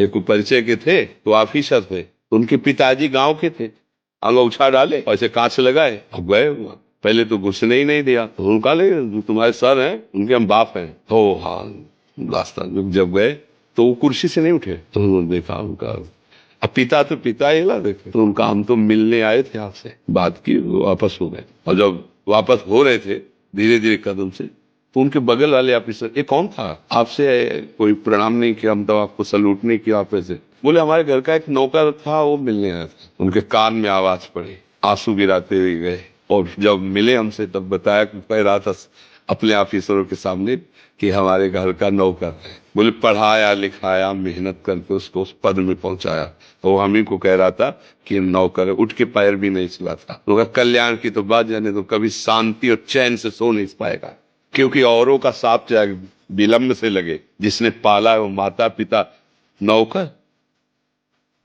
एक परिचय के थे तो ऑफिसर थे, उनके पिताजी गांव के थे, अंगूठा डाले और ऐसे कांच लगाए और गए। पहले तो घुसने ही नहीं दिया, तो उनका ले तुम्हारे सर हैं, उनके हम बाप हैं। हो हाँ, रास्ता जब गए तो वो कुर्सी से नहीं उठे, तो उन्होंने देखा उनका, अब पिता तो पिता ही ला देखे, तो उनका हम तो मिलने आए थे आपसे, बात की, वापस हो गए। और जब वापस हो रहे थे धीरे धीरे कदम से, तो उनके बगल वाले ऑफिसर, ये कौन था, आपसे कोई प्रणाम नहीं किया, हम तो आपको सलूट नहीं किया आप ऐसे। बोले हमारे घर का एक नौकर था, वो मिलने आया था। उनके कान में आवाज पड़ी, आंसू गिराते हुए गए, और जब मिले हमसे तब बताया कि कह रहा था अपने ऑफिसरों के सामने कि हमारे घर का नौकर है। बोले पढ़ाया लिखाया मेहनत करके उसको उस पद में पहुंचाया, तो हम ही को कह रहा था कि नौकर है, उठ के पैर भी नहीं चलाता। तो कल्याण की तो बात जाने तो कभी शांति और चैन से सो नहीं पाएगा, क्योंकि औरों का साथ चाहे विलम्ब से लगे, जिसने पाला वो माता पिता, नौकर